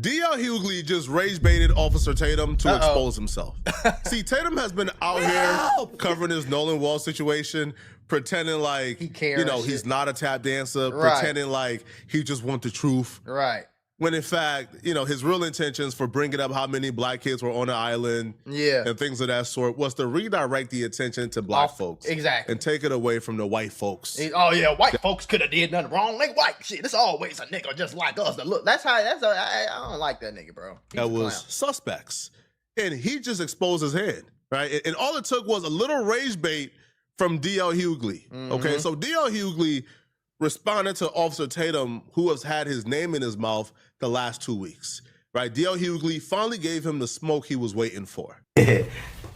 D.L. Hughley just rage baited Officer Tatum to expose himself. See, Tatum has been out here covering his Nolan Wall situation, pretending like he's not a tap dancer, pretending like he just wants the truth. Right. When in fact, his real intentions for bringing up how many black kids were on the island and things of that sort was to redirect the attention to black folks. Exactly. And take it away from the white folks. White folks could have did nothing wrong. Like white shit. It's always a nigga just like us. Look, I don't like that nigga, bro. That was suspects. And he just exposed his hand, right? And all it took was a little rage bait from D.L. Hughley. Okay, so D.L. Hughley responded to Officer Tatum, who has had his name in his mouth the last 2 weeks, right? D.L. Hughley finally gave him the smoke he was waiting for.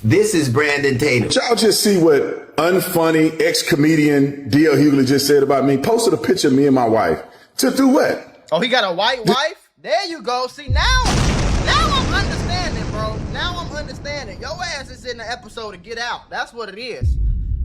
This is Brandon Tatum. Y'all just see what unfunny ex-comedian D.L. Hughley just said about me. Posted a picture of me and my wife. To do what? Oh, he got a white wife? There you go. See, now I'm understanding, bro. Now I'm understanding. Your ass is in the episode to Get Out. That's what it is.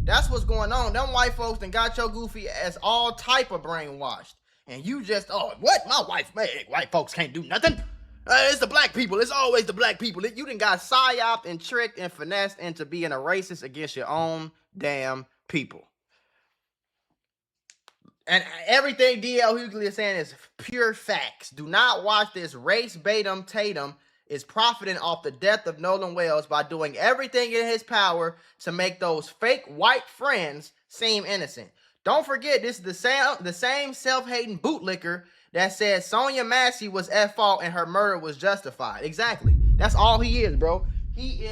That's what's going on. Them white folks done got your goofy ass all type of brainwashed. And you just, what? My wife, man, white folks can't do nothing. It's the black people. It's always the black people. You done got psyoped and tricked and finessed into being a racist against your own damn people. And everything D.L. Hughley is saying is pure facts. Do not watch this race baitum Tatum is profiting off the death of Nolan Wells by doing everything in his power to make those fake white friends seem innocent. Don't forget, this is the same self-hating bootlicker that said Sonya Massey was at fault and her murder was justified. Exactly. That's all he is, bro. He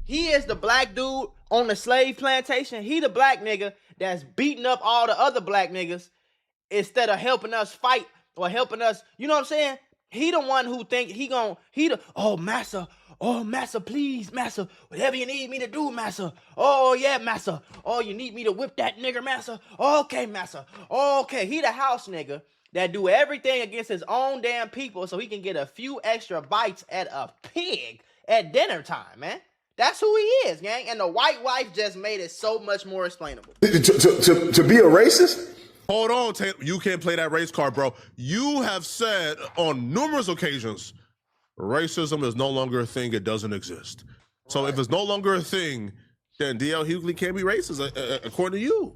is the black dude on the slave plantation. He the black nigga that's beating up all the other black niggas instead of helping us fight or helping us, you know what I'm saying? He the one who think Massa, please, Massa, whatever you need me to do, Massa. Oh, yeah, Massa. Oh, you need me to whip that nigger, Massa? Okay, Massa. Okay, he the house nigga that do everything against his own damn people so he can get a few extra bites at a pig at dinner time, man. That's who he is, gang. And the white wife just made it so much more explainable. To be a racist? Hold on, Tatum. You can't play that race card, bro. You have said on numerous occasions, racism is no longer a thing. It doesn't exist. So if it's no longer a thing, then D.L. Hughley can't be racist, according to you.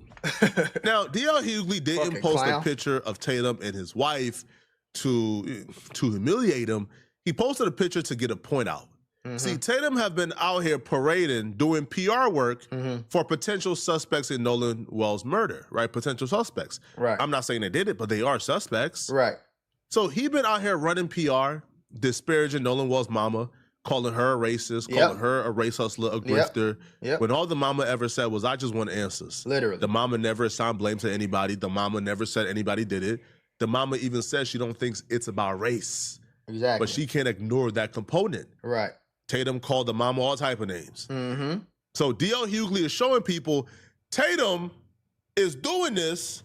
Now, D.L. Hughley didn't post a picture of Tatum and his wife to humiliate him. He posted a picture to get a point out. See, Tatum have been out here parading, doing PR work for potential suspects in Nolan Wells' murder, right? Potential suspects. Right. I'm not saying they did it, but they are suspects. Right. So he been out here running PR, disparaging Nolan Wells' mama, calling her a racist, calling her a race hustler, a grifter. When all the mama ever said was, I just want answers. Literally. The mama never assigned blame to anybody. The mama never said anybody did it. The mama even says she don't think it's about race. Exactly. But she can't ignore that component. Right. Tatum called the mama all type of names. So D.L. Hughley is showing people Tatum is doing this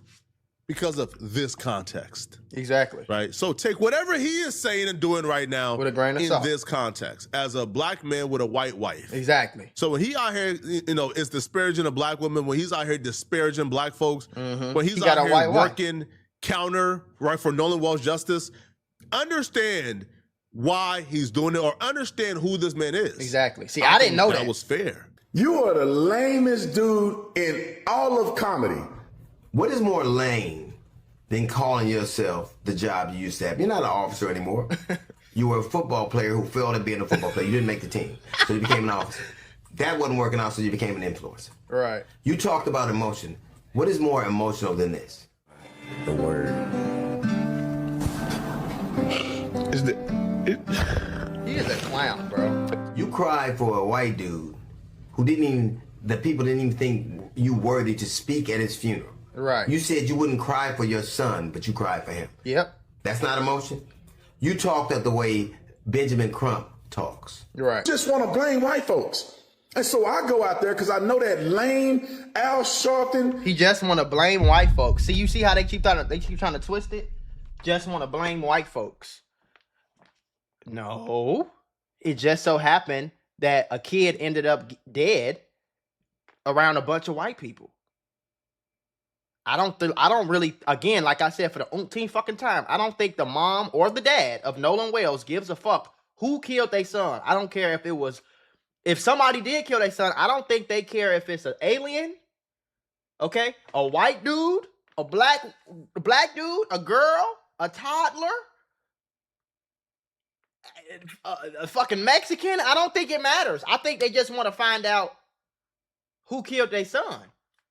because of this context. Exactly. Right? So take whatever he is saying and doing right now with a grain of salt. In this context, as a black man with a white wife. Exactly. So when he out here, is disparaging a black woman, when he's out here disparaging black folks, when he's out here working counter, right, for Nolan Wells justice, understand why he's doing it or understand who this man is. Exactly. See, I didn't know that. That was fair. You are the lamest dude in all of comedy. What is more lame than calling yourself the job you used to have? You're not an officer anymore. You were a football player who failed at being a football player. You didn't make the team, so you became an officer. That wasn't working out, so you became an influencer. Right. You talked about emotion. What is more emotional than this? The word. He is a clown, bro. You cried for a white dude who the people didn't even think you worthy to speak at his funeral. Right. You said you wouldn't cry for your son, but you cried for him. Yep. That's not emotion. You talked up the way Benjamin Crump talks. Right. Just want to blame white folks. And so I go out there because I know that lame Al Sharpton. He just want to blame white folks. See, you see how they keep trying to twist it? Just want to blame white folks. No. It just so happened that a kid ended up dead around a bunch of white people. I don't really, again, like I said for the umpteenth fucking time, I don't think the mom or the dad of Nolan Wells gives a fuck who killed their son. I don't care if somebody did kill their son, I don't think they care if it's an alien, okay, a white dude, a black dude, a girl, a toddler, a fucking Mexican. I don't think it matters. I think they just want to find out who killed their son.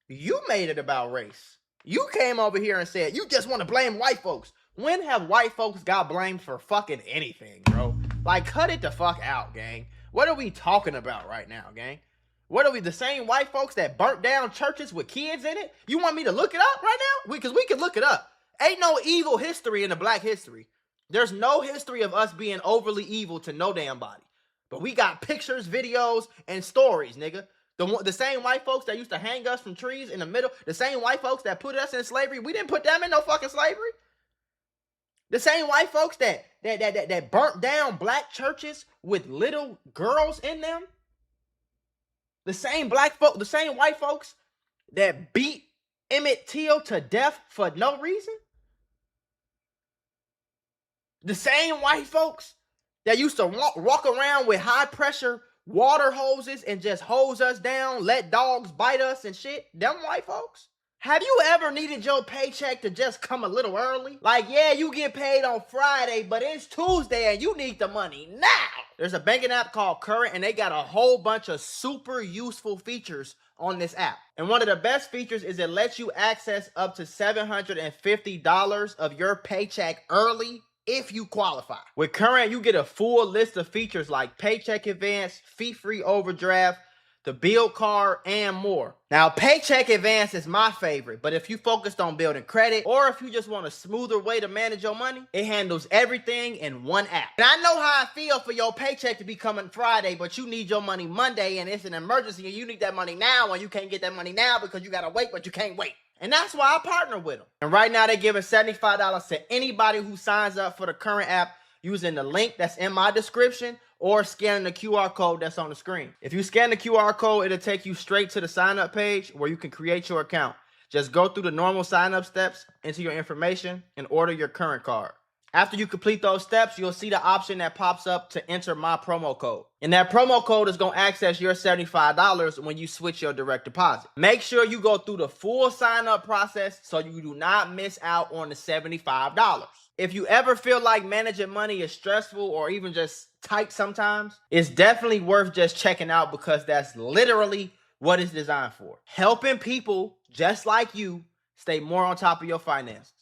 You made it about race. You came over here and said you just want to blame white folks. When have white folks got blamed for fucking anything, bro? Like, cut it the fuck out, gang. What are we talking about right now, gang? What are we, the same white folks that burnt down churches with kids in it? You want me to look it up right now? Because we can look it up. Ain't no evil history in the black history. There's no history of us being overly evil to no damn body. But we got pictures, videos, and stories, nigga. The same white folks that used to hang us from trees in the middle, the same white folks that put us in slavery, we didn't put them in no fucking slavery. The same white folks that burnt down black churches with little girls in them. The same white folks that beat Emmett Till to death for no reason. The same white folks that used to walk around with high pressure water hoses and just hose us down, let dogs bite us and shit. Them white folks. Have you ever needed your paycheck to just come a little early? Like, yeah, you get paid on Friday, but it's Tuesday and you need the money now. There's a banking app called Current, and they got a whole bunch of super useful features on this app. And one of the best features is it lets you access up to $750 of your paycheck early if you qualify. With Current, you get a full list of features like paycheck advance, fee-free overdraft, the build card, and more. Now, paycheck advance is my favorite, but if you focused on building credit, or if you just want a smoother way to manage your money, it handles everything in one app. And I know how I feel for your paycheck to be coming Friday, but you need your money Monday, and it's an emergency, and you need that money now, and you can't get that money now because you gotta wait, but you can't wait. And that's why I partner with them. And right now, they're giving $75 to anybody who signs up for the Current app using the link that's in my description or scanning the QR code that's on the screen. If you scan the QR code, it'll take you straight to the sign-up page where you can create your account. Just go through the normal sign-up steps, enter your information, and order your Current card. After you complete those steps, you'll see the option that pops up to enter my promo code. And that promo code is going to access your $75 when you switch your direct deposit. Make sure you go through the full sign-up process so you do not miss out on the $75. If you ever feel like managing money is stressful or even just tight sometimes, it's definitely worth just checking out because that's literally what it's designed for. Helping people just like you stay more on top of your finances.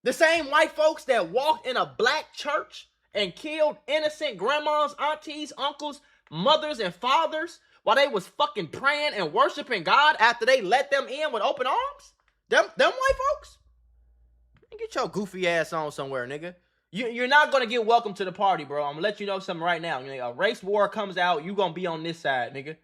The same white folks that walked in a black church and killed innocent grandmas, aunties, uncles, mothers, and fathers while they was fucking praying and worshiping God after they let them in with open arms? Them white folks? Get your goofy ass on somewhere, nigga. You're not gonna get welcome to the party, bro. I'm gonna let you know something right now. A race war comes out, you gonna be on this side, nigga.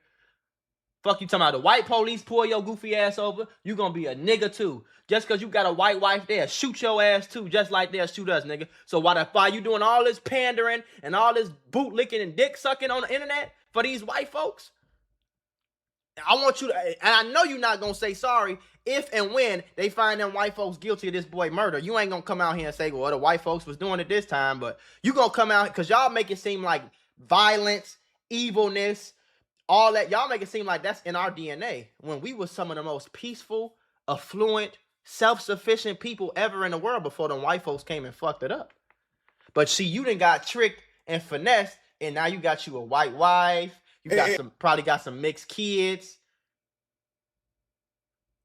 Fuck you talking about the white police pull your goofy ass over, you gonna be a nigga too. Just because you got a white wife there, shoot your ass too, just like they'll shoot us, nigga. So while you doing all this pandering and all this boot licking and dick sucking on the internet for these white folks, I want you to, and I know you're not gonna say sorry if and when they find them white folks guilty of this boy murder. You ain't gonna come out here and say, well, the white folks was doing it this time, but you gonna come out because y'all make it seem like violence, evilness, all that. Y'all make it seem like that's in our DNA when we were some of the most peaceful, affluent, self-sufficient people ever in the world before them white folks came and fucked it up. But see, you done got tricked and finessed, and now you got you a white wife. You got probably got some mixed kids.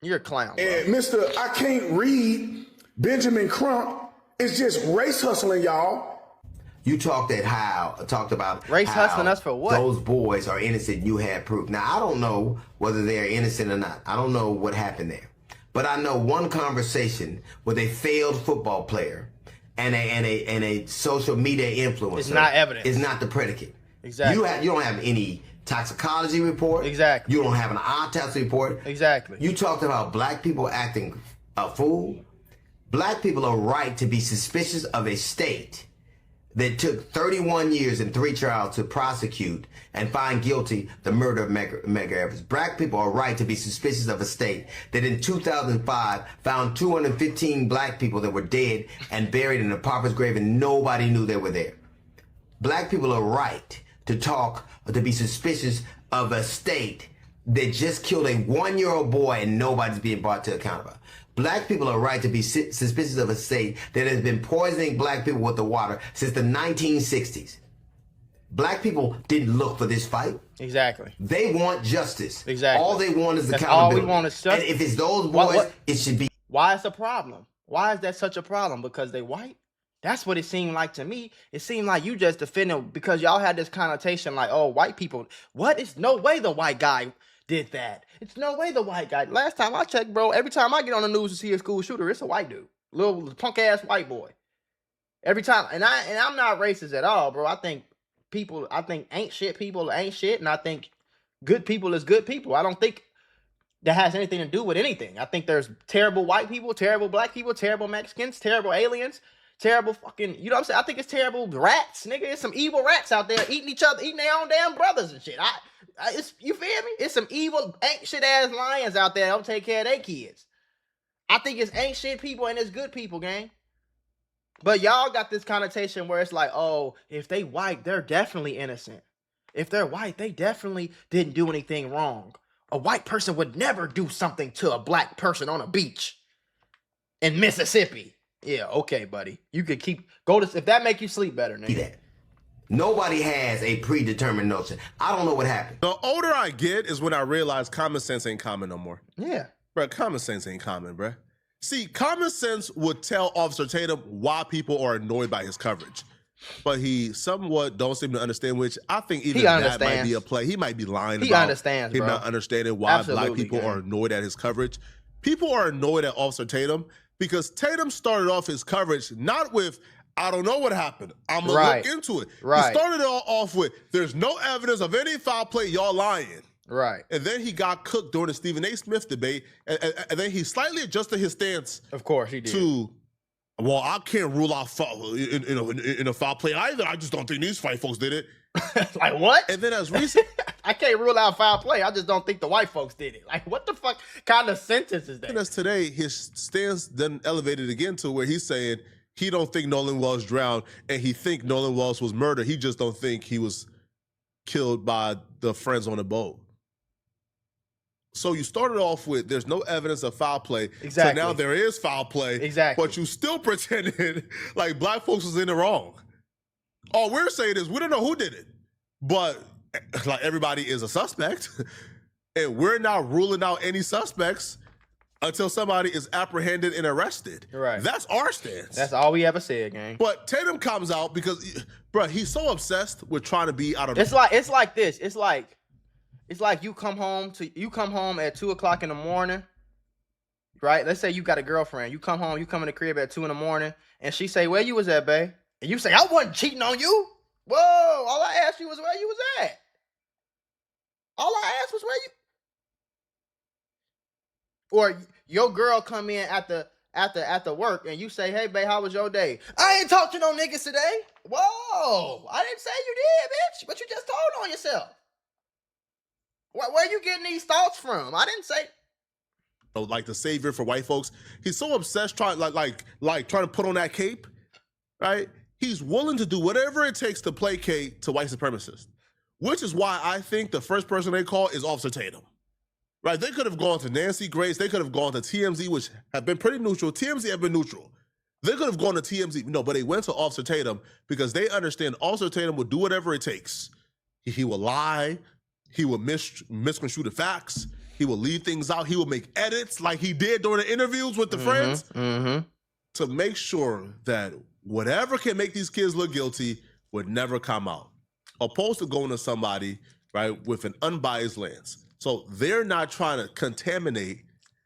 You're a clown, bro. And Mr. I can't read Benjamin Crump. It's just race hustling, y'all. You talked about race how hustling us for what? Those boys are innocent. You had proof. Now, I don't know whether they're innocent or not. I don't know what happened there. But I know one conversation with a failed football player and a social media influencer. It's not evidence. It's not the predicate. Exactly. You don't have any toxicology report. Exactly. You don't have an autopsy report. Exactly. You talked about black people acting a fool. Black people are right to be suspicious of a state that took 31 years and 3 trials to prosecute and find guilty the murder of Medgar Evers. Black people are right to be suspicious of a state that in 2005 found 215 black people that were dead and buried in a pauper's grave and nobody knew they were there. Black people are right to be suspicious of a state that just killed a 1-year-old boy and nobody's being brought to account about. Black people are right to be suspicious of a state that has been poisoning black people with the water since the 1960s. Black people didn't look for this fight. Exactly. They want justice. Exactly. All they want is That's accountability. all we want is justice. And if it's those boys, it should be. Why is the problem? Why is that such a problem? Because they white? That's what it seemed like to me. It seemed like you just defending because y'all had this connotation like, oh, white people. What? It's no way the white guy did that. It's no way the white guy. Last time I checked, bro, every time I get on the news to see a school shooter, it's a white dude. Little punk ass white boy. Every time. And I'm not racist at all, bro. I think ain't shit people ain't shit. And I think good people is good people. I don't think that has anything to do with anything. I think there's terrible white people, terrible black people, terrible Mexicans, terrible aliens, terrible fucking, you know what I'm saying? I think it's terrible rats, nigga. It's some evil rats out there eating each other, eating their own damn brothers and shit. It's, you feel me? It's some evil, ain't shit ass lions out there that don't take care of their kids. I think it's ain't shit people and it's good people, gang. But y'all got this connotation where it's like, oh, if they white, they're definitely innocent. If they're white, they definitely didn't do anything wrong. A white person would never do something to a black person on a beach in Mississippi. Yeah, okay, buddy. You could if that make you sleep better, nigga. That. Nobody has a predetermined notion. I don't know what happened. The older I get is when I realize common sense ain't common no more. Yeah. Bro, common sense ain't common, bro. See, common sense would tell Officer Tatum why people are annoyed by his coverage. But he somewhat don't seem to understand, which I think even that might be a play. He might be lying about understands, him bro. not understanding why Absolutely, black people gang. are annoyed at his coverage. People are annoyed at Officer Tatum because Tatum started off his coverage not with, I don't know what happened. I'm going to look into it. Right. He started it all off with, there's no evidence of any foul play, y'all lying. Right. And then he got cooked during the Stephen A. Smith debate, and then he slightly adjusted his stance. Of course he did. To, well, I can't rule out foul, in a foul play either. I just don't think these white folks did it. Like what? And then as recent, I can't rule out foul play. I just don't think the white folks did it. Like what the fuck kind of sentence is that? and as today, his stance then elevated again to where he's saying he don't think Nolan Wells drowned, and he think Nolan Wells was murdered. He just don't think he was killed by the friends on the boat. So you started off with there's no evidence of foul play. Exactly. So now there is foul play. Exactly. But you still pretended like black folks was in the wrong. All we're saying is we don't know who did it, but like everybody is a suspect, and we're not ruling out any suspects until somebody is apprehended and arrested. Right. That's our stance. That's all we ever said, gang. But Tatum comes out because, bro, he's so obsessed with trying to be out of. It's like this. It's like you come home at 2:00 in the morning, right? Let's say you got a girlfriend. You come in the crib at 2 in the morning, and she say, "Where you was at, babe?" And you say, "I wasn't cheating on you." Whoa! All I asked you was where you was at. All I asked was where you. Or your girl come in after work, and you say, "Hey, babe, how was your day?" "I ain't talked to no niggas today." Whoa! I didn't say you did, bitch, but you just told on yourself. Where you getting these thoughts from? I didn't say. Like the savior for white folks. He's so obsessed trying trying to put on that cape, right? He's willing to do whatever it takes to placate to white supremacists, which is why I think the first person they call is Officer Tatum, right? They could have gone to Nancy Grace. They could have gone to TMZ, which have been pretty neutral. TMZ have been neutral. They could have gone to TMZ. No, but they went to Officer Tatum because they understand Officer Tatum will do whatever it takes. He will lie. He will misconstrue the facts. He will leave things out. He will make edits like he did during the interviews with the friends to make sure that whatever can make these kids look guilty would never come out, opposed to going to somebody, right, with an unbiased lens. So they're not trying to contaminate,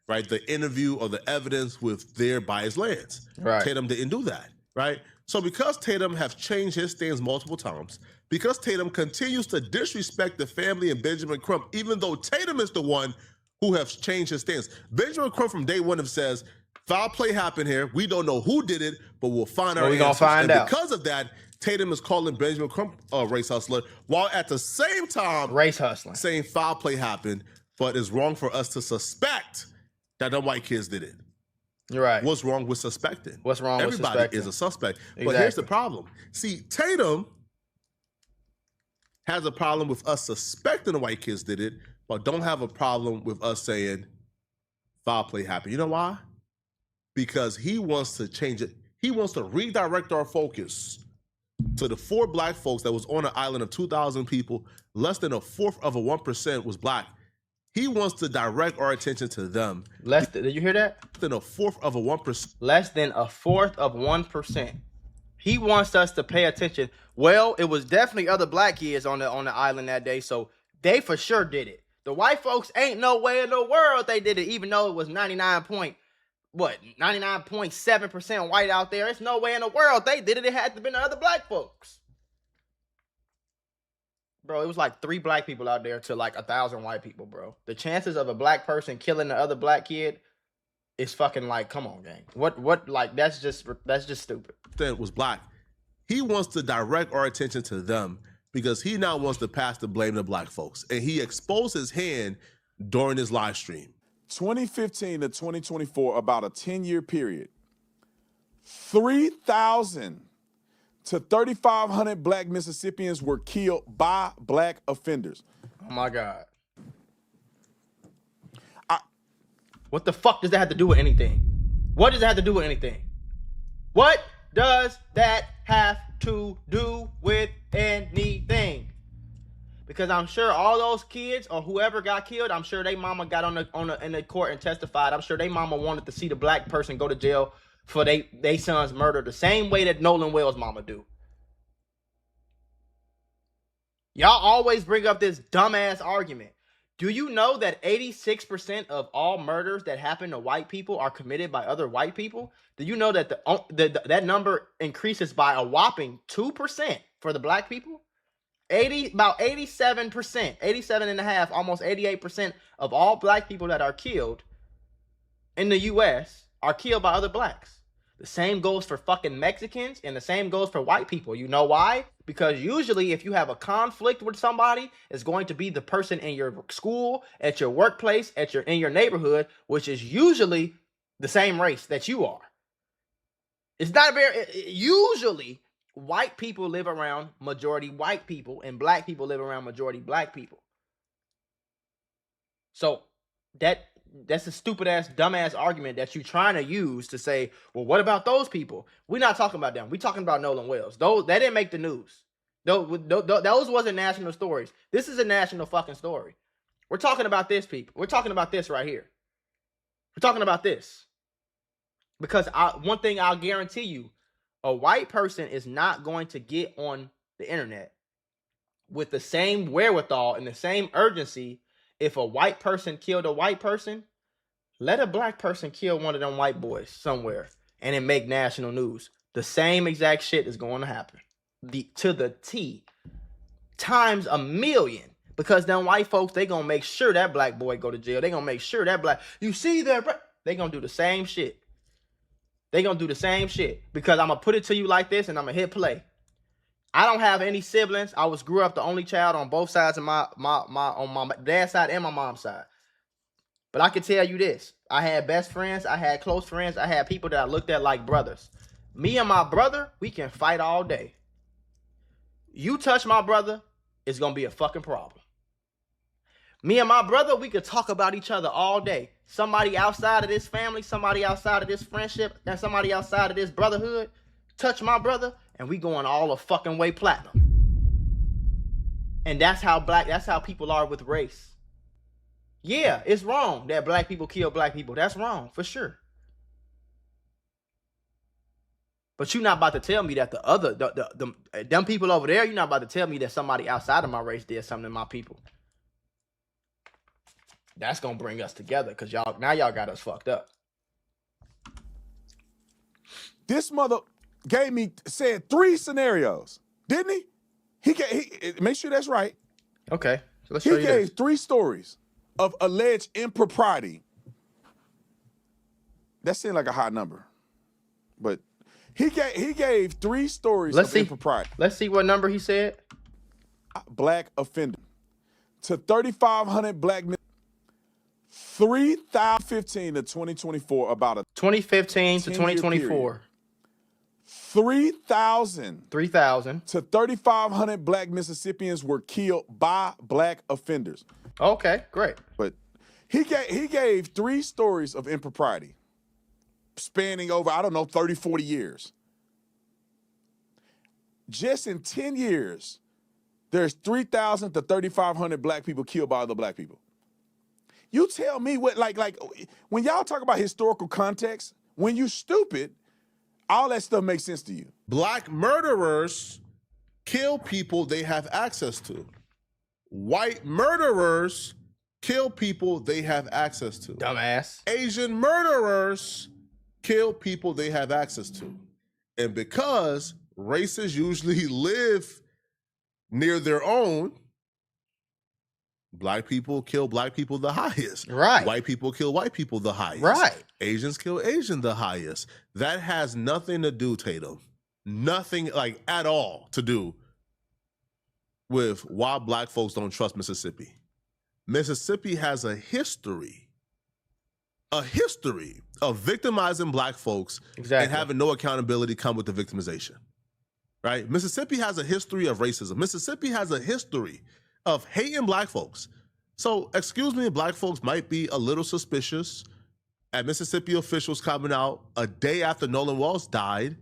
right, the interview or the evidence with their biased lens. Right. Tatum didn't do that, right? So because Tatum has changed his stance multiple times, because Tatum continues to disrespect the family and Benjamin Crump, even though Tatum is the one who has changed his stance. Benjamin Crump from day one have says, Foul play happened here. We don't know who did it, but we'll find out. We're gonna find out. Because of that, Tatum is calling Benjamin Crump race hustler, while at the same time race hustling, saying foul play happened, but it's wrong for us to suspect that the white kids did it. You're right. What's wrong with suspecting? What's wrong with suspecting? Everybody is a suspect. Exactly. But here's the problem. See, Tatum has a problem with us suspecting the white kids did it, but don't have a problem with us saying foul play happened. You know why? Because he wants to change it. He wants to redirect our focus to the 4 black folks that was on an island of 2,000 people. Less than 1/4 of 1% was black. He wants to direct our attention to them. Did you hear that? Less than 1/4 of 1%. Less than 1/4 of 1%. He wants us to pay attention. Well, it was definitely other black kids on the island that day, so they for sure did it. The white folks ain't no way in the world they did it, even though it was 99.7% white out there. It's no way in the world they did it. It had to be the other black folks. Bro, it was like 3 black people out there to like 1,000 white people, bro. The chances of a black person killing the other black kid is fucking like, come on, gang. What like that's just stupid. That was black. He wants to direct our attention to them because he now wants to pass the blame to black folks. And he exposed his hand during his live stream. 2015 to 2024, about a 10-year period, 3,000 to 3,500 black Mississippians were killed by black offenders. Oh my God. What the fuck does that have to do with anything? What does that have to do with anything? What does that have to do with anything? Because I'm sure all those kids or whoever got killed, I'm sure they mama got in the court and testified. I'm sure they mama wanted to see the black person go to jail for they son's murder the same way that Nolan Wells' mama do. Y'all always bring up this dumbass argument. Do you know that 86% of all murders that happen to white people are committed by other white people? Do you know that that number increases by a whopping 2% for the black people? About 87%, 87.5%, almost 88% of all black people that are killed in the U.S. are killed by other blacks. The same goes for fucking Mexicans and the same goes for white people. You know why? Because usually if you have a conflict with somebody, it's going to be the person in your school, at your workplace, in your neighborhood, which is usually the same race that you are. It's not usually white people live around majority white people and black people live around majority black people. So that's a stupid ass, dumbass argument that you're trying to use to say, well, what about those people? We're not talking about them. We're talking about Nolan Wells. They didn't make the news. Those wasn't national stories. This is a national fucking story. We're talking about this, people. We're talking about this right here. We're talking about this. Because one thing I'll guarantee you, a white person is not going to get on the internet with the same wherewithal and the same urgency. If a white person killed a white person, let a black person kill one of them white boys somewhere and it make national news. The same exact shit is going to happen. To the T. Times a million. Because them white folks, they going to make sure that black boy go to jail. They going to make sure that black... You see that? They going to do the same shit. They going to do the same shit. Because I'm going to put it to you like this and I'm going to hit play. I don't have any siblings. I grew up the only child on both sides of on my dad's side and my mom's side. But I can tell you this. I had best friends. I had close friends. I had people that I looked at like brothers. Me and my brother, we can fight all day. You touch my brother, it's going to be a fucking problem. Me and my brother, we could talk about each other all day. Somebody outside of this family, somebody outside of this friendship, and somebody outside of this brotherhood, touch my brother, and we going all the fucking way platinum. And that's how people are with race. Yeah, it's wrong that black people kill black people. That's wrong, for sure. But you're not about to tell me that them people over there, you're not about to tell me that somebody outside of my race did something to my people. That's going to bring us together because y'all got us fucked up. This mother said 3 scenarios, didn't he? He make sure that's right. Okay, so let's show you He gave 3 stories of alleged impropriety That seemed like a high number. But he gave 3 stories of impropriety. Let's see what number he said. Black offender. To 3,500 black men. 3,015 to 2024 about a 2015 to 2024. 3,000 3,000 to 3,500 black Mississippians were killed by black offenders. Okay, great. But he gave 3 stories of impropriety spanning over, 30, 40 years. Just in 10 years, there's 3,000 to 3,500 black people killed by other black people. You tell me what, like when y'all talk about historical context, when you stupid, all that stuff makes sense to you. Black murderers kill people they have access to. White murderers kill people they have access to. Dumbass. Asian murderers kill people they have access to. And because races usually live near their own, black people kill black people the highest. Right. White people kill white people the highest. Right. Asians kill Asian the highest. That has nothing to do, Tatum. Nothing like at all to do with why black folks don't trust Mississippi. Mississippi has a history of victimizing black folks and having no accountability come with the victimization. Right? Mississippi has a history of racism. Mississippi has a history of hating black folks. So, excuse me, black folks might be a little suspicious at Mississippi officials coming out a day after Nolan Walsh died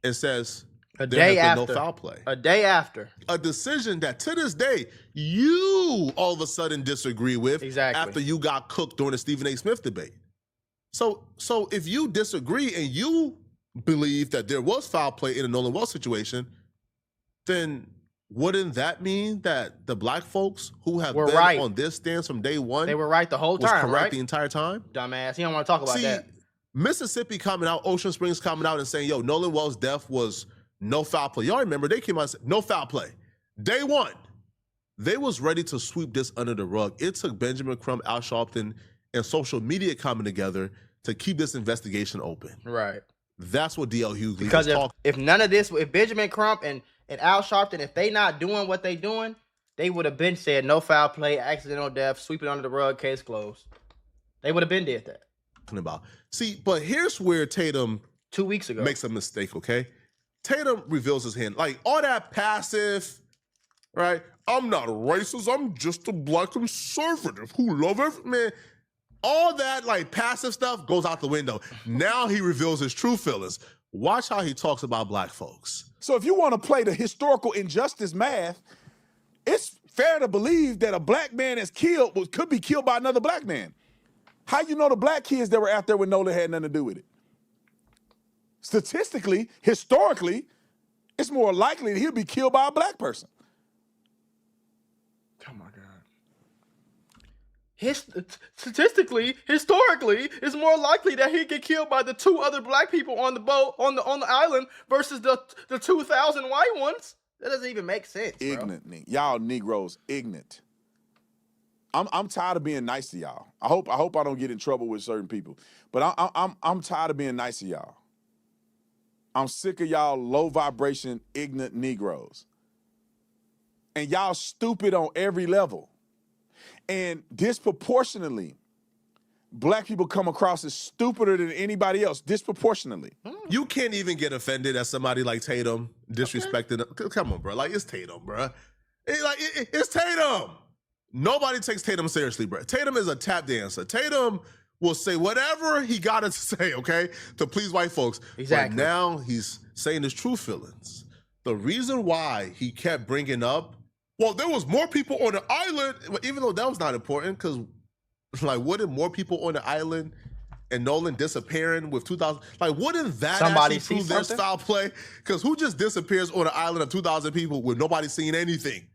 and says there has been no foul play. A day after. A decision that to this day, you all of a sudden disagree with after you got cooked during the Stephen A. Smith debate. So if you disagree and you believe that there was foul play in the Nolan Walsh situation, then wouldn't that mean that the black folks who have been on this stance from day one, they were right the whole time, was correct right? the entire time? Dumbass. He don't want to talk about that. Mississippi coming out, Ocean Springs coming out and saying, yo, Nolan Walsh's death was no foul play. Y'all remember, they came out and said, no foul play. Day one, they was ready to sweep this under the rug. It took Benjamin Crump, Al Sharpton, and social media coming together to keep this investigation open. Right. That's what D.L. Hughley because if none of this, if Benjamin Crump and Al Sharpton, if they not doing what they doing, they would have been said no foul play, accidental death, sweep it under the rug, case closed. They would have been did that. About. See, but here's where Tatum 2 weeks ago makes a mistake, okay? Tatum reveals his hand. Like all that passive, right? I'm not a racist, I'm just a black conservative who love every man. All that like passive stuff goes out the window. Now he reveals his true feelings. Watch how he talks about black folks. So if you want to play the historical injustice math, it's fair to believe that a black man is killed could be killed by another black man. How you know the black kids that were out there with Nolan had nothing to do with it? Statistically, historically, it's more likely that he'll be killed by a black person. Oh my God. Statistically, historically, it's more likely that he get killed by the 2 other black people on the boat on the island versus the 2,000 white ones. That doesn't even make sense. Ignorant, y'all Negroes, ignorant. I'm tired of being nice to y'all. I hope I don't get in trouble with certain people, but I'm tired of being nice to y'all. I'm sick of y'all low vibration, ignorant Negroes, and y'all stupid on every level. And disproportionately, black people come across as stupider than anybody else, disproportionately. You can't even get offended at somebody like Tatum disrespecting them. Come on, bro. Like, it's Tatum, bro. It's Tatum. Nobody takes Tatum seriously, bro. Tatum is a tap dancer. Tatum will say whatever he got to say, okay, to please white folks. Exactly. But now he's saying his true feelings. The reason why he kept bringing up, well, there was more people on the island, even though that was not important, because, like, wouldn't more people on the island and Nolan disappearing with 2,000, like, wouldn't that somebody actually prove there's foul play? Because who just disappears on an island of 2,000 people with nobody seeing anything?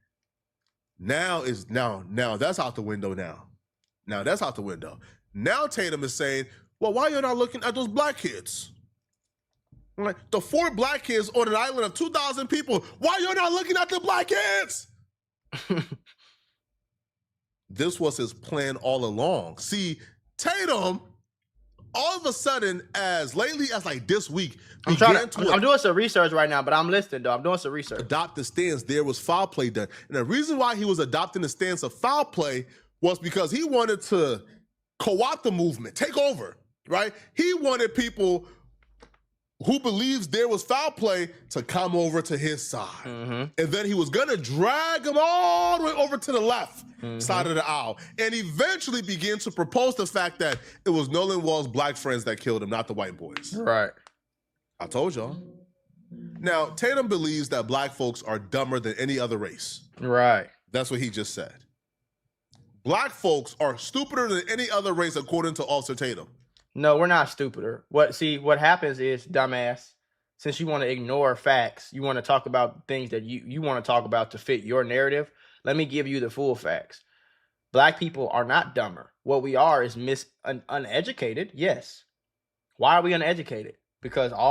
Now that's out the window now. Now that's out the window. Now Tatum is saying, well, why you're not looking at those black kids? Like, the 4 black kids on an island of 2,000 people, why you're not looking at the black kids? This was his plan all along. See, Tatum all of a sudden, as lately as like this week, I'm doing some research right now, but I'm listening though. I'm doing some research. Adopt the stance there was foul play done. And the reason why he was adopting the stance of foul play was because he wanted to co-opt the movement, take over, right? He wanted people who believes there was foul play to come over to his side. Mm-hmm. And then he was gonna drag them all the way over to the left side of the aisle and eventually begin to propose the fact that it was Nolan Wall's black friends that killed him, not the white boys. Right. I told y'all. Now, Tatum believes that black folks are dumber than any other race. Right. That's what he just said. Black folks are stupider than any other race according to Officer Tatum. No, we're not stupider. What happens is, dumbass, since you want to ignore facts, you want to talk about things that you want to talk about to fit your narrative. Let me give you the full facts. Black people are not dumber. What we are is uneducated, yes. Why are we uneducated? Because all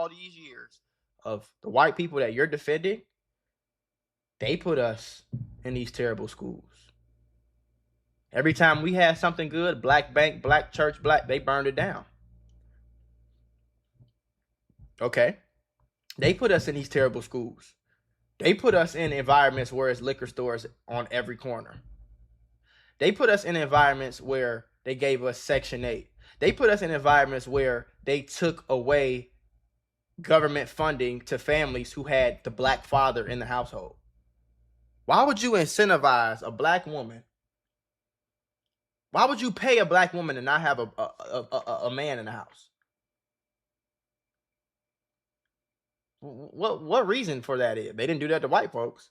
these years of the white people that you're defending, they put us in these terrible schools. Every time we had something good, black bank, black church, they burned it down. Okay. They put us in these terrible schools. They put us in environments where it's liquor stores on every corner. They put us in environments where they gave us Section 8. They put us in environments where they took away government funding to families who had the black father in the household. Why would you incentivize a black woman? Why would you pay a black woman to not have a man in the house? What reason for that is? They didn't do that to white folks.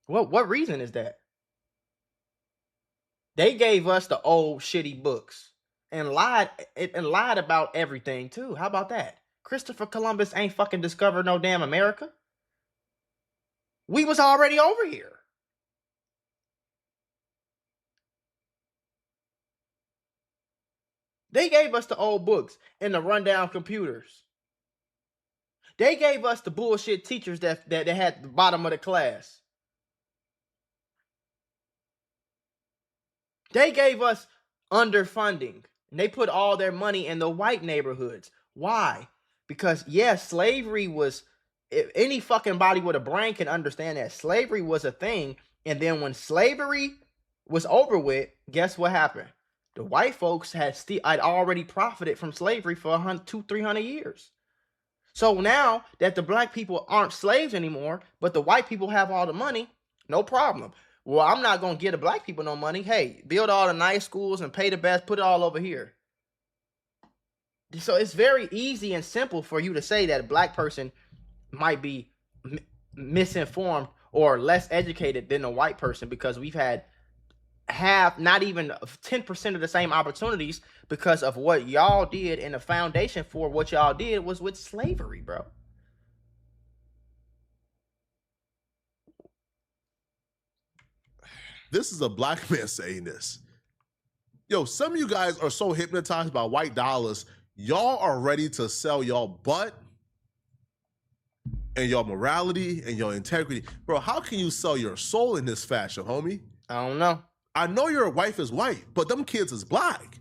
What reason is that? They gave us the old shitty books and lied about everything too. How about that? Christopher Columbus ain't fucking discovered no damn America. We was already over here. They gave us the old books and the rundown computers. They gave us the bullshit teachers that had the bottom of the class. They gave us underfunding. And they put all their money in the white neighborhoods. Why? Because, yes, slavery was... If any fucking body with a brain can understand that slavery was a thing. And then when slavery was over with, guess what happened? The white folks had already profited from slavery for 200-300 years. So now that the black people aren't slaves anymore, but the white people have all the money, no problem. Well, I'm not going to give the black people no money. Hey, build all the nice schools and pay the best, put it all over here. So it's very easy and simple for you to say that a black person might be misinformed or less educated than a white person because we've had not even 10% of the same opportunities because of what y'all did, and the foundation for what y'all did was with slavery, bro. This is a black man saying this. Yo, some of you guys are so hypnotized by white dollars, y'all are ready to sell y'all butt and your morality and your integrity. Bro, how can you sell your soul in this fashion, homie? I don't know. I know your wife is white, but them kids is black.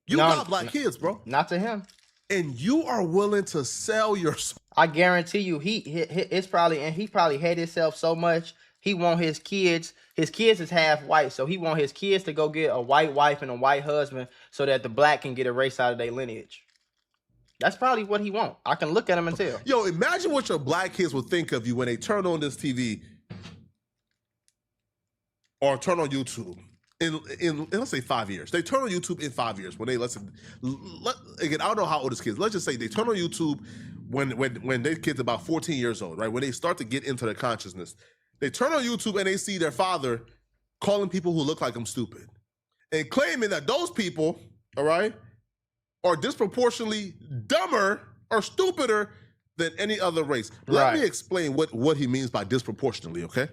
You got black kids, bro. Not to him. And you are willing to sell your soul. I guarantee you, he probably hate himself so much. He want his kids. His kids is half white, so he want his kids to go get a white wife and a white husband so that the black can get erased out of their lineage. That's probably what he want. I can look at him and tell. Yo, imagine what your black kids would think of you when they turn on this TV or turn on YouTube in let's say 5 years. They turn on YouTube in 5 years when they again, I don't know how old this kids. Let's just say they turn on YouTube when their kids about 14 years old, right? When they start to get into their consciousness. They turn on YouTube and they see their father calling people who look like him stupid and claiming that those people, all right, are disproportionately dumber or stupider than any other race. Let me explain what he means by disproportionately, okay?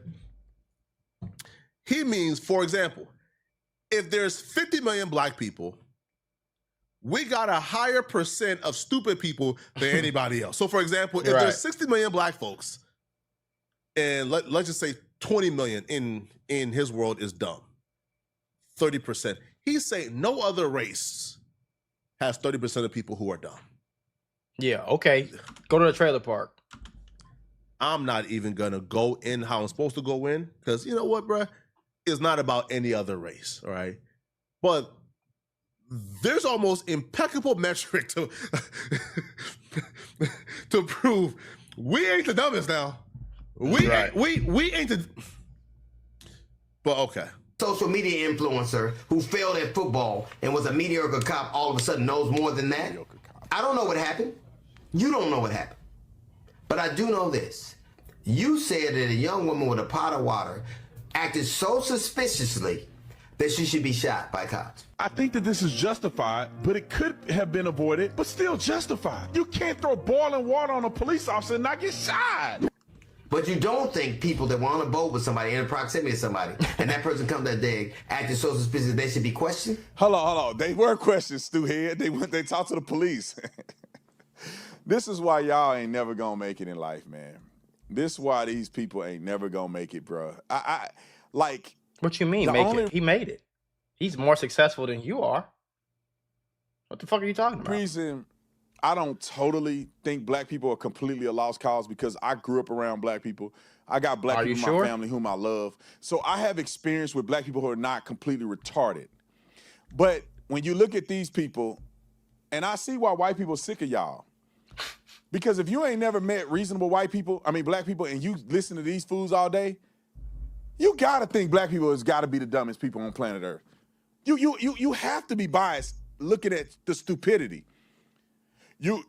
He means, for example, if there's 50 million black people, we got a higher percent of stupid people than anybody else. So, for example, if there's 60 million black folks, and let's just say 20 million in his world is dumb, 30%. He's saying no other race has 30% of people who are dumb. Yeah, okay. Go to the trailer park. I'm not even gonna go in how I'm supposed to go in, because you know what, bruh? It's not about any other race, all right? But there's almost impeccable metric to to prove we ain't the dumbest now. We ain't the. But okay. Social media influencer who failed at football and was a mediocre cop all of a sudden knows more than that? I don't know what happened. You don't know what happened. But I do know this. You said that a young woman with a pot of water acted so suspiciously that she should be shot by cops. I think that this is justified, but it could have been avoided, but still justified. You can't throw boiling water on a police officer and not get shot. But you don't think people that were on a boat with somebody in proximity to somebody and that person comes that day acting so suspicious they should be questioned? Hold on. They were questioned, Stewhead. They talked to the police. This is why y'all ain't never gonna make it in life, man. This is why these people ain't never gonna make it, bro. I like. What you mean make it? He made it. He's more successful than you are. What the fuck are you talking about? Reason I don't totally think black people are completely a lost cause, because I grew up around black people. I got black people in my family whom I love. So I have experience with black people who are not completely retarded. But when you look at these people, and I see why white people are sick of y'all. Because if you ain't never met reasonable black people, and you listen to these fools all day, you gotta think black people has gotta be the dumbest people on planet Earth. You have to be biased looking at the stupidity. You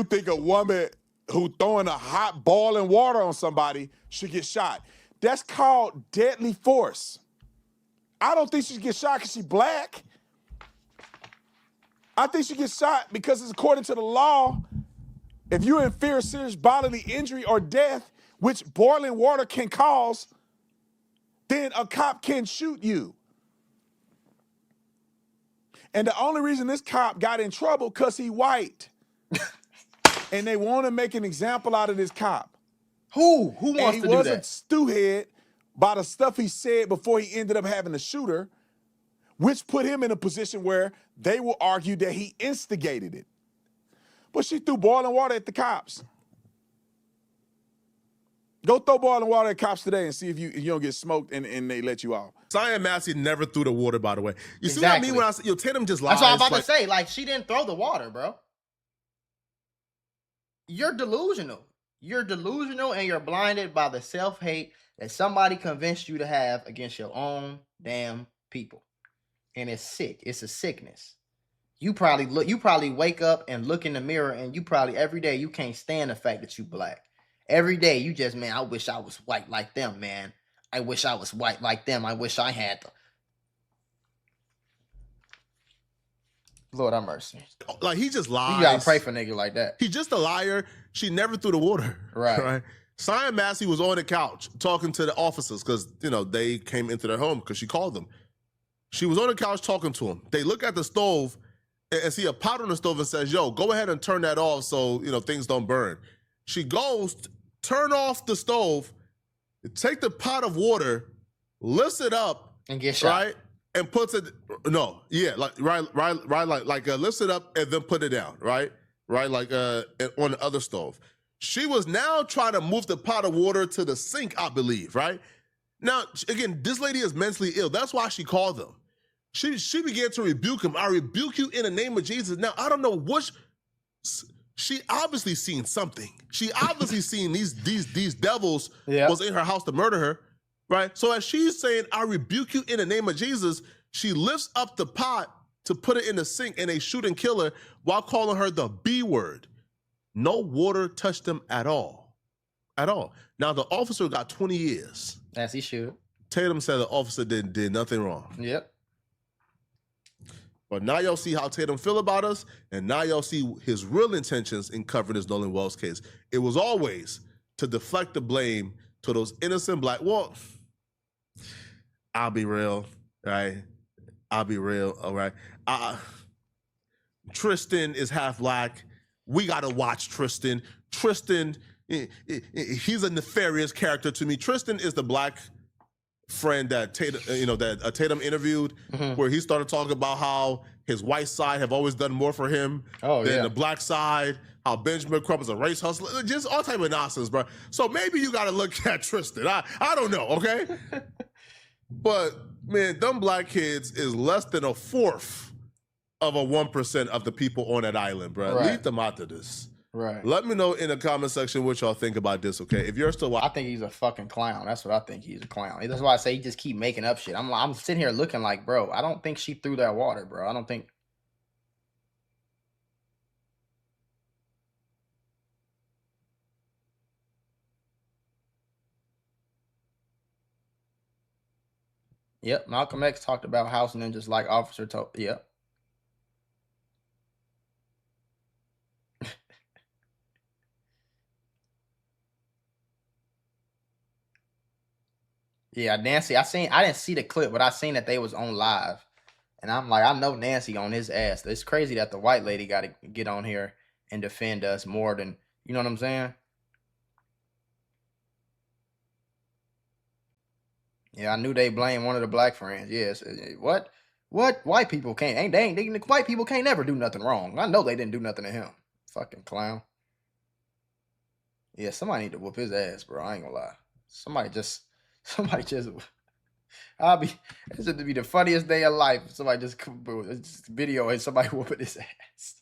think a woman who throwing a hot boiling water on somebody should get shot. That's called deadly force. I don't think she should get shot because she's black. I think she gets shot because it's according to the law. If you're in fear of serious bodily injury or death, which boiling water can cause, then a cop can shoot you. And the only reason this cop got in trouble because he white. And they want to make an example out of this cop. Who wants to do that? He wasn't stewhead by the stuff he said before he ended up having to shoot her, which put him in a position where they will argue that he instigated it. But she threw boiling water at the cops. Go throw boiling water at cops today and see if you don't get smoked and they let you off. Sonya and Massey never threw the water, by the way. You see what I mean when I say, Tatum just lies. That's what I'm about to say. Like, she didn't throw the water, bro. You're delusional. You're delusional and you're blinded by the self-hate that somebody convinced you to have against your own damn people. And it's sick. It's a sickness. You probably wake up and look in the mirror and you probably every day you can't stand the fact that you black. Every day you just, man, I wish I was white like them, man. I wish I was white like them. I wish I had them. Lord have mercy. Like, he just lies. You gotta pray for a nigga like that. He's just a liar. She never threw the water. Right. Sonya and Massey was on the couch talking to the officers because, they came into their home because she called them. She was on the couch talking to them. They look at the stove and see a pot on the stove and says, yo, go ahead and turn that off so, things don't burn. She goes, turn off the stove, take the pot of water, lifts it up. And get shot. Right? And puts it, lifts it up and then put it down, right? Right, like on the other stove. She was now trying to move the pot of water to the sink, I believe, right? Now, again, this lady is mentally ill. That's why she called them. She began to rebuke him. I rebuke you in the name of Jesus. Now, I don't know what... She obviously seen something. She obviously seen these devils was in her house to murder her, right? So as she's saying, I rebuke you in the name of Jesus, she lifts up the pot to put it in the sink and they shoot and kill her while calling her the B word. No water touched them at all. At all. Now, the officer got 20 years. As he should. Tatum said the officer did nothing wrong. Yep. But now y'all see how Tatum feel about us, and now y'all see his real intentions in covering this Nolan Wells case. It was always to deflect the blame to those innocent black... Well, I'll be real, right? I'll be real, all right? Tristan is half black. We got to watch Tristan. Tristan, he's a nefarious character to me. Tristan is the black friend that Tatum, Tatum interviewed, where he started talking about how his white side have always done more for him than the black side. How Benjamin Crump is a race hustler, just all type of nonsense, bro. So maybe you got to look at Tristan. I don't know, okay? But man, them black kids is less than a fourth of a 1% of the people on that island, bro. Right. Leave them out of this. Right. Let me know in the comment section what y'all think about this, okay? If you're still watching, I think he's a fucking clown. That's what I think. He's a clown. That's why I say he just keep making up shit. I'm sitting here looking like, bro, I don't think she threw that water, bro. I don't think. Yep, Malcolm X talked about house ninjas like Officer told. Yep. Yeah, Nancy, I didn't see the clip, but I seen that they was on live. And I'm like, I know Nancy on his ass. It's crazy that the white lady got to get on here and defend us more than, you know what I'm saying? Yeah, I knew they blamed one of the black friends. Yes. What? White people can't, white people can't never do nothing wrong. I know they didn't do nothing to him. Fucking clown. Yeah, somebody need to whoop his ass, bro. I ain't gonna lie. Somebody just, this would be the funniest day of life. Somebody just video and somebody whooping his ass.